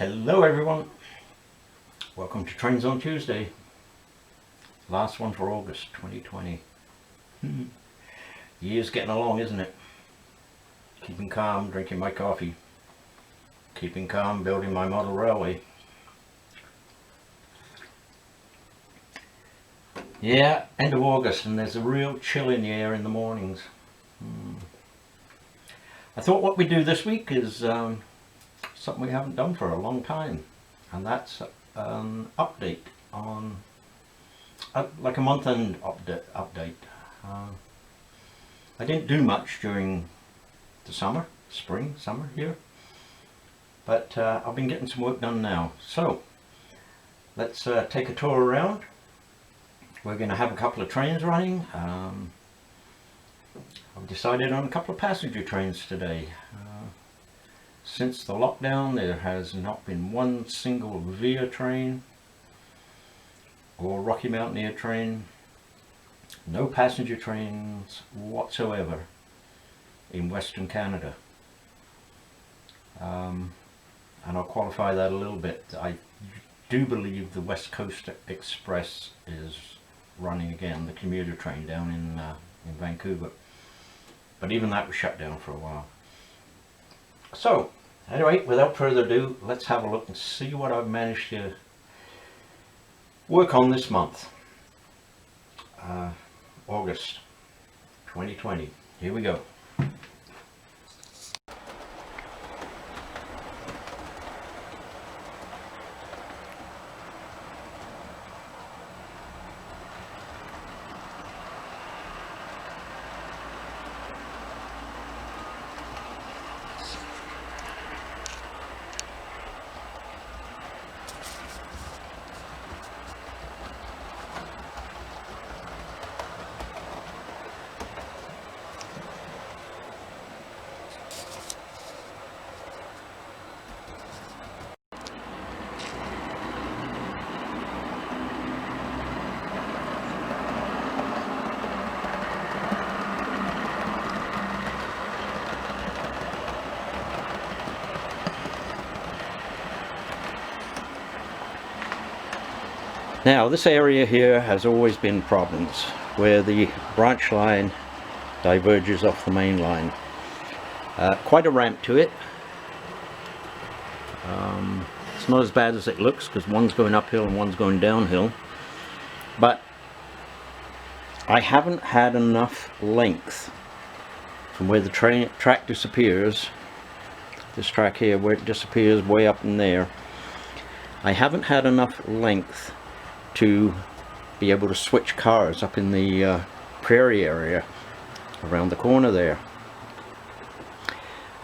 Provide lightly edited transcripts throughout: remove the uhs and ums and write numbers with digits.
Hello everyone, welcome to Trains on Tuesday, last one for August 2020. The year's getting along, isn't it? Keeping calm, drinking my coffee, keeping calm, building my model railway. Yeah, end of August and there's a real chill in the air in the mornings. I thought what we'd do this week is something we haven't done for a long time, and that's an update on like a month-end update. I didn't do much during the summer here, but I've been getting some work done now. So let's take a tour around. We're going to have a couple of trains running. I've decided on a couple of passenger trains today. Since the lockdown, there has not been one single VIA train or Rocky Mountaineer train, no passenger trains whatsoever in Western Canada. And I'll qualify that a little bit. I do believe the West Coast Express is running again, the commuter train down in Vancouver, but even that was shut down for a while. So anyway, without further ado, let's have a look and see what I've managed to work on this month, August 2020. Here we go. Now this area here has always been problems where the branch line diverges off the main line. Quite a ramp to it. It's not as bad as it looks because one's going uphill and one's going downhill, but I haven't had enough length from where the track disappears, this track here where it disappears way up in there. I haven't had enough length to be able to switch cars up in the Prairie area around the corner there.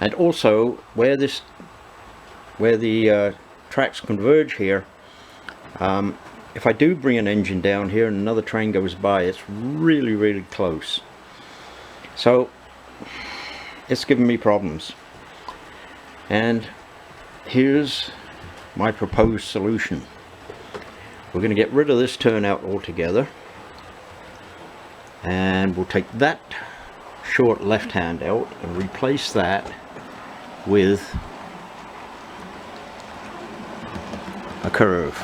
And also where the tracks converge here, if I do bring an engine down here and another train goes by, it's really close. So it's giving me problems, and here's my proposed solution. We're going to get rid of this turnout altogether, and we'll take that short left hand out and replace that with a curve.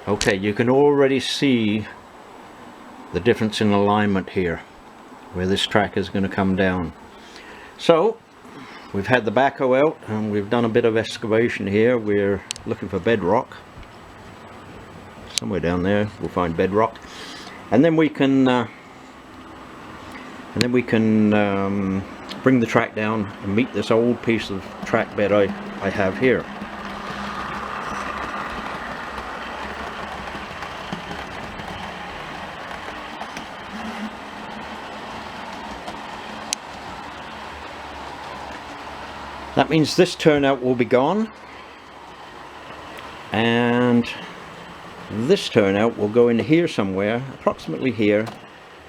Okay, you can already see the difference in alignment here, where this track is going to come down. So we've had the backhoe out and we've done a bit of excavation here. We're looking for bedrock. Somewhere down there we'll find bedrock, and then we can bring the track down and meet this old piece of track bed I have here. That means this turnout will be gone, and this turnout will go into here somewhere, approximately here,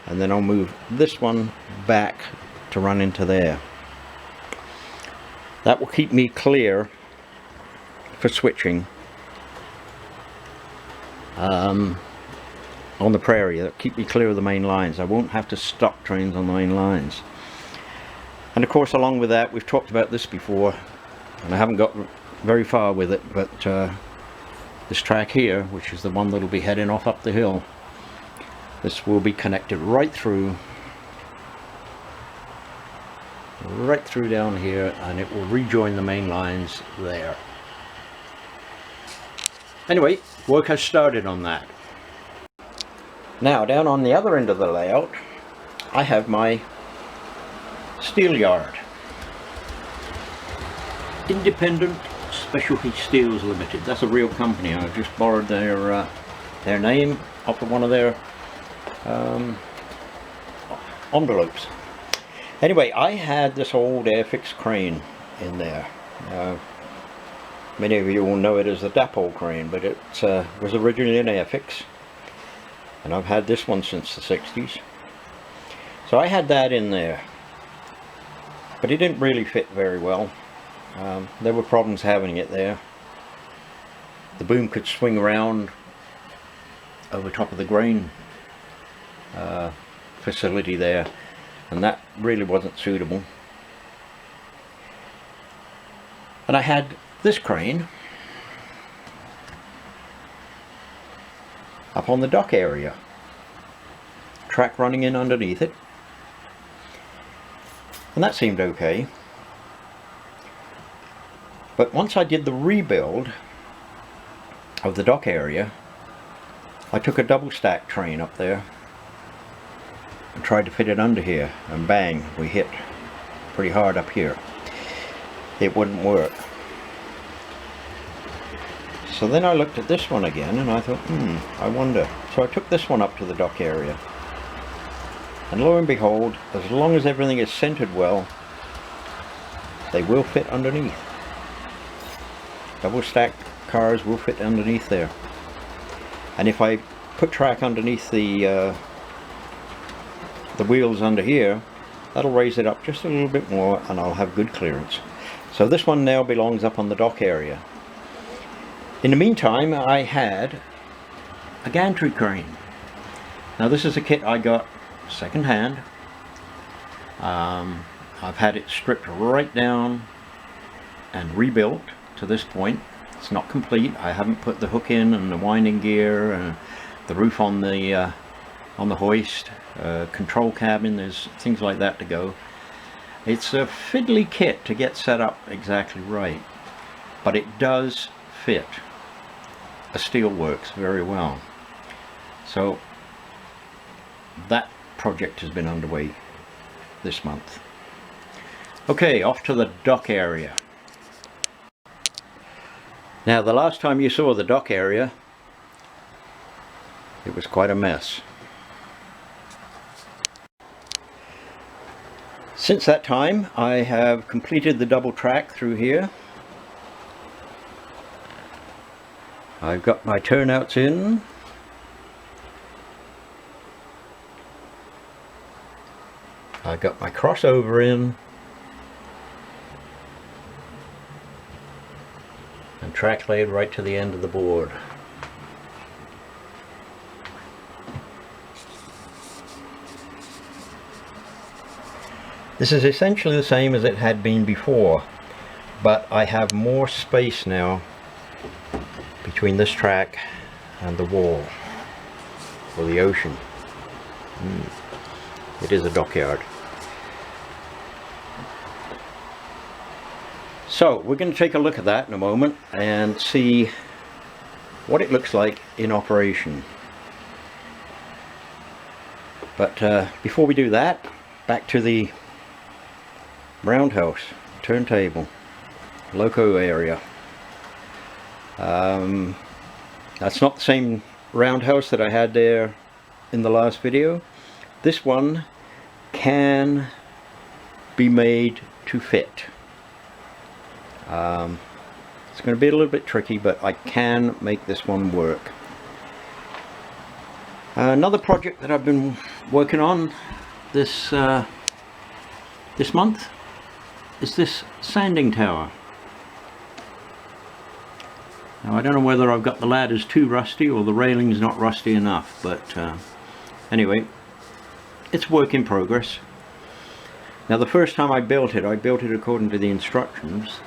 and then I'll move this one back to run into there. That will keep me clear for switching. on the Prairie that keep me clear of the main lines. I won't have to stop trains on the main lines. And of course, along with that, we've talked about this before, and I haven't got very far with it, but this track here, which is the one that'll be heading off up the hill, this will be connected right through down here, and it will rejoin the main lines there. Anyway, work has started on that. Now, down on the other end of the layout, I have my steel yard. Independent Specialty Steels Limited. That's a real company. I've just borrowed their name off of one of their envelopes. Anyway, I had this old Airfix crane in there. Many of you will know it as the Dapol crane, but it was originally an Airfix, and I've had this one since the 60s. So I had that in there, but it didn't really fit very well. There were problems having it there. The boom could swing around over top of the grain facility there, and that really wasn't suitable. And I had this crane up on the dock area, track running in underneath it, and that seemed okay. But once I did the rebuild of the dock area, I took a double stack train up there and tried to fit it under here, and bang, we hit pretty hard up here. It wouldn't work. So then I looked at this one again and I thought, I wonder. So I took this one up to the dock area, and lo and behold, as long as everything is centered well, they will fit underneath. Double stack cars will fit underneath there. And if I put track underneath the wheels under here, that'll raise it up just a little bit more, and I'll have good clearance. So this one now belongs up on the dock area. In the meantime, I had a gantry crane. Now this is a kit I got second hand. I've had it stripped right down and rebuilt to this point. It's not complete. I haven't put the hook in and the winding gear and the roof on the hoist, control cabin. There's things like that to go. It's a fiddly kit to get set up exactly right, but it does fit a steelworks very well. So that project has been underway this month. Okay, off to the dock area. Now, the last time you saw the dock area, it was quite a mess. Since that time, I have completed the double track through here. I've got my turnouts in. I've got my crossover in. And track laid right to the end of the board. This is essentially the same as it had been before, but I have more space now between this track and the wall, or the ocean. It is a dockyard. So we're going to take a look at that in a moment and see what it looks like in operation. But before we do that, back to the roundhouse, turntable, loco area. That's not the same roundhouse that I had there in the last video. This one can be made to fit. It's going to be a little bit tricky, but I can make this one work. Another project that I've been working on this month is this sanding tower. Now I don't know whether I've got the ladders too rusty or the railing's not rusty enough, but anyway, it's work in progress. Now the first time I built it according to the instructions.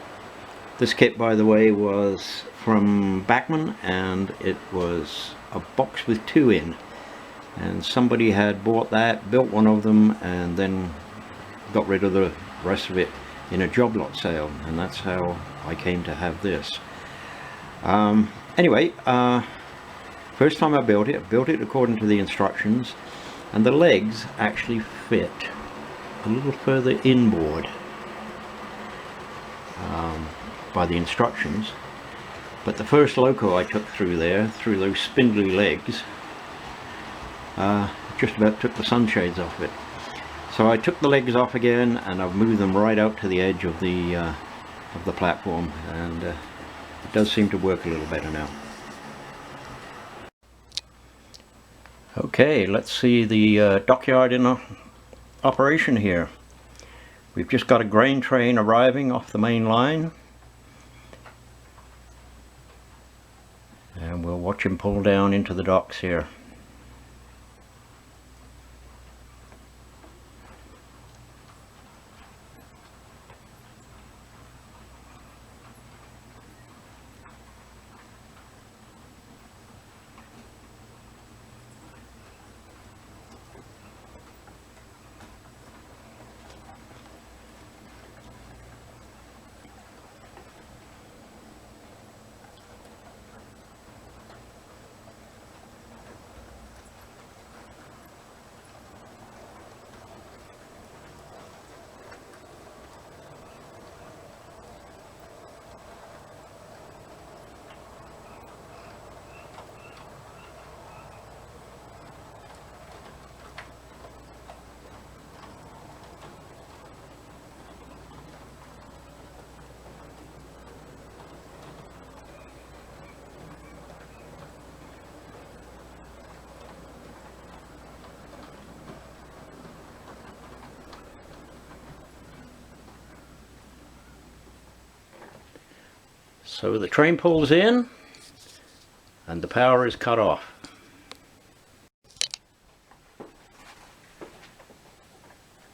This kit, by the way, was from Bachmann, and it was a box with 2 in, and somebody had bought that, built one of them, and then got rid of the rest of it in a job lot sale, and that's how I came to have this. Anyway, first time I built it according to the instructions, and the legs actually fit a little further inboard by the instructions, but the first loco I took through there, through those spindly legs, just about took the sunshades off it. So I took the legs off again, and I've moved them right out to the edge of the platform, and it does seem to work a little better now. Okay, let's see the dockyard in operation here. We've just got a grain train arriving off the main line, and we'll watch him pull down into the docks here. So the train pulls in and the power is cut off.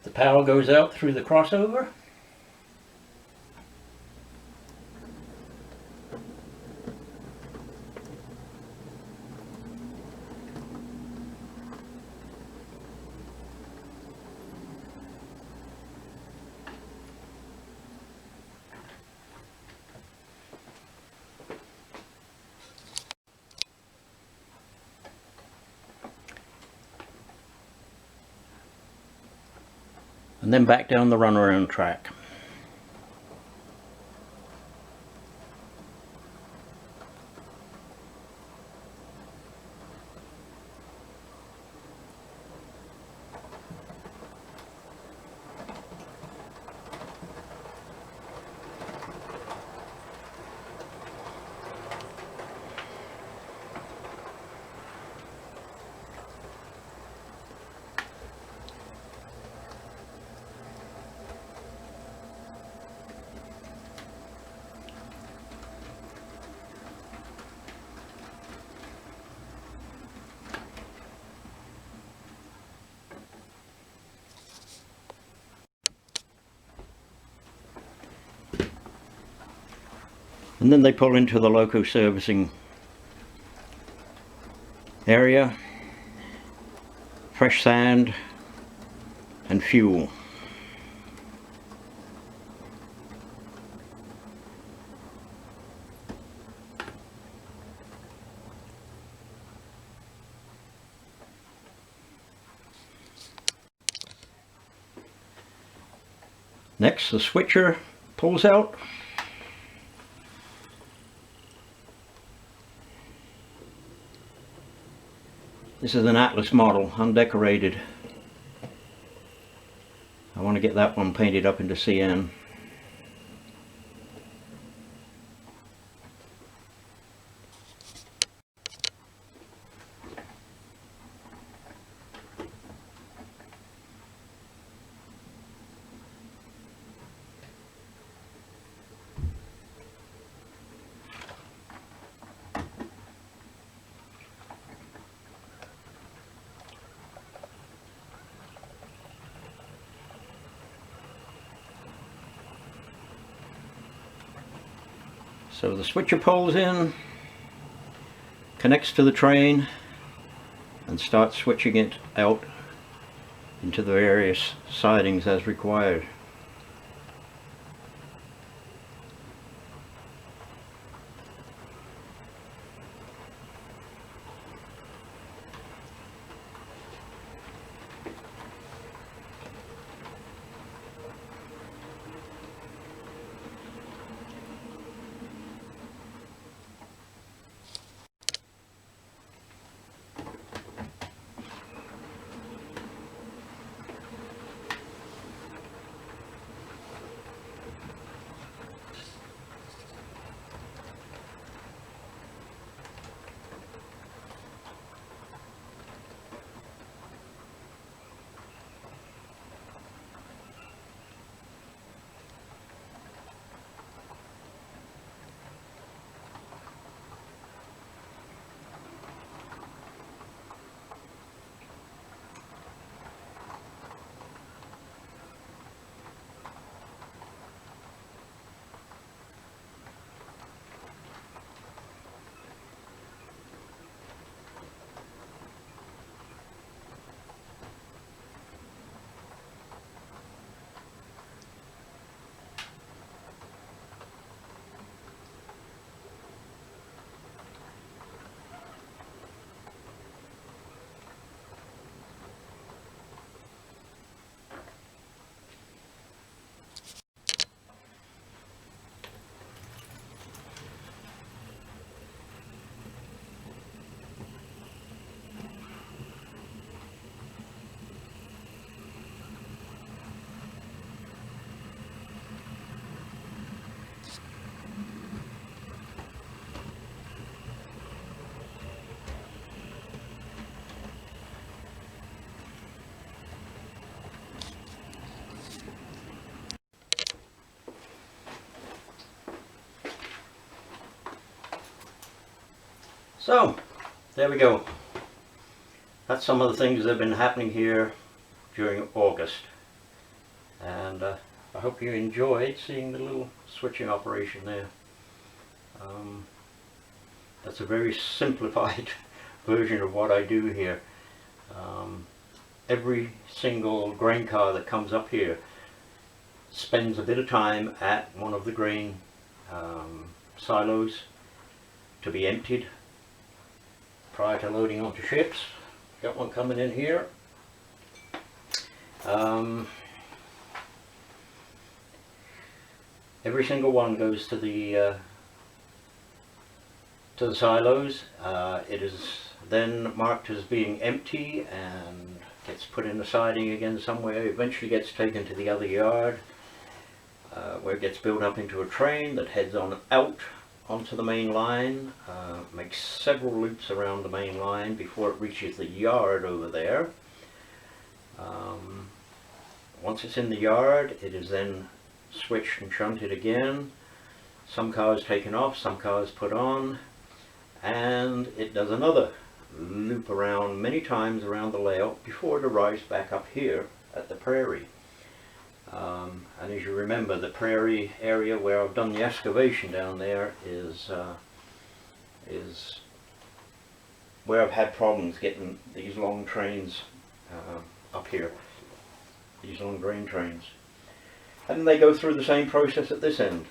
The power goes out through the crossover. And then back down the runaround track. And then they pull into the loco servicing area, fresh sand and fuel. Next, the switcher pulls out. This is an Atlas model, undecorated. I want to get that one painted up into CN. So the switcher pulls in, connects to the train, and starts switching it out into the various sidings as required. So, there we go. That's some of the things that have been happening here during August. And I hope you enjoyed seeing the little switching operation there. That's a very simplified version of what I do here. Every single grain car that comes up here spends a bit of time at one of the grain silos to be emptied prior to loading onto ships. Got one coming in here. Every single one goes to the silos. It is then marked as being empty and gets put in the siding again somewhere. Eventually gets taken to the other yard, where it gets built up into a train that heads on out onto the main line, makes several loops around the main line before it reaches the yard over there. Once it's in the yard, it is then switched and shunted again. Some cars taken off, some cars put on, and it does another loop around many times around the layout before it arrives back up here at the Prairie. And as you remember, the Prairie area where I've done the excavation down there is where I've had problems getting these long trains up here, these long grain trains. And they go through the same process at this end.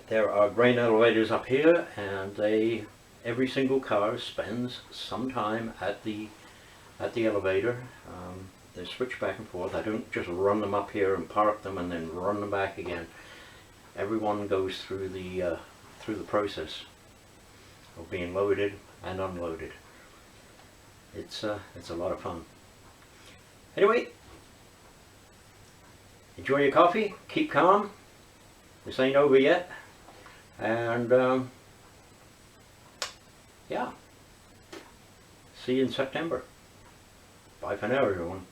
There are grain elevators up here, and every single car spends some time at the elevator. They switch back and forth. I don't just run them up here and park them and then run them back again. Everyone goes through the process of being loaded and unloaded. It's a lot of fun. Anyway, enjoy your coffee. Keep calm. This ain't over yet. And yeah, see you in September. Bye for now, everyone.